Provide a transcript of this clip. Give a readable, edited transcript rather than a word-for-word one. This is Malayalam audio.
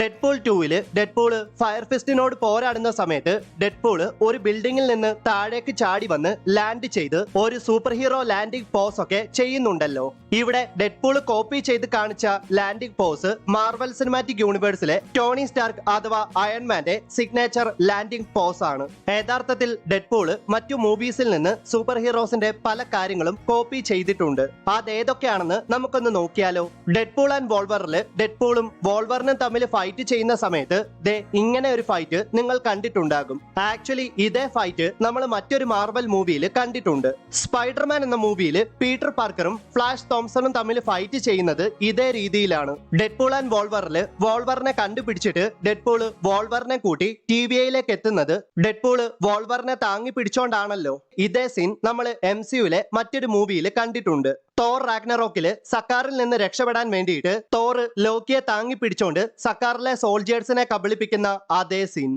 ഡെഡ്പൂൾ 2-ല് ഡെഡ്പൂള് ഫയർ ഫിസ്റ്റിനോട് പോരാടുന്ന സമയത്ത് ഡെഡ്പൂള് ഒരു ബിൽഡിങ്ങിൽ നിന്ന് താഴേക്ക് ചാടി വന്ന് ലാൻഡ് ചെയ്ത് ഒരു സൂപ്പർ ഹീറോ ലാൻഡിംഗ് പോസ് ഒക്കെ ചെയ്യുന്നുണ്ടല്ലോ. ഇവിടെ ഡെഡ്പൂള് കോപ്പി ചെയ്ത് കാണിച്ച ലാൻഡിംഗ് പോസ് മാർവൽ സിനിമാറ്റിക് യൂണിവേഴ്സിലെ ടോണി സ്റ്റാർക്ക് അഥവാ അയൺമാന്റെ സിഗ്നേച്ചർ ലാൻഡിംഗ് പോസ് ആണ്. യഥാർത്ഥത്തിൽ ഡെഡ്പൂള് മറ്റു മൂവീസിൽ നിന്ന് സൂപ്പർ ഹീറോസിന്റെ പല കാര്യങ്ങളും കോപ്പി ചെയ്തിട്ടുണ്ട്. അതേതൊക്കെയാണെന്ന് നമുക്കൊന്ന് നോക്കിയാലോ. ഡെഡ്പൂൾ ആൻഡ് വോൾവറില് ഡെഡ്പൂളും വോൾവറിനും തമ്മിൽ ഫൈറ്റ് ചെയ്യുന്ന സമയത്ത് ഇങ്ങനെ ഒരു ഫൈറ്റ് നിങ്ങൾ കണ്ടിട്ടുണ്ടാകും. ആക്ച്വലി ഇതേ ഫൈറ്റ് നമ്മൾ മറ്റൊരു മാർവൽ മൂവിയിൽ കണ്ടിട്ടുണ്ട്. സ്പൈഡർമാൻ എന്ന മൂവിയിൽ പീറ്റർ പാർക്കറും ഫ്ലാഷ് തോംസണും തമ്മിൽ ഫൈറ്റ് ചെയ്യുന്നത് ഇതേ രീതിയിലാണ്. ഡെഡ്പൂൾ ആൻഡ് വോൾവറിൽ വോൾവറിനെ കണ്ടുപിടിച്ചിട്ട് ഡെഡ്പൂള് വോൾവറിനെ കൂട്ടി TVA-യിലേക്ക് എത്തുന്നത് ഡെഡ്പൂള് വോൾവറിനെ താങ്ങി പിടിച്ചോണ്ടാണല്ലോ. ഇതേ സീൻ നമ്മൾ MCU-ലെ മറ്റൊരു മൂവിയിൽ കണ്ടിട്ടുണ്ട്. തോർ റാഗ്നറോക്കില് സക്കാറിൽ നിന്ന് രക്ഷപ്പെടാൻ വേണ്ടിയിട്ട് തോർ ലോക്കിയെ താങ്ങി പിടിച്ചോണ്ട് സക്കാറിലെ സോൾജേഴ്സിനെ കബളിപ്പിക്കുന്ന അതേ സീൻ.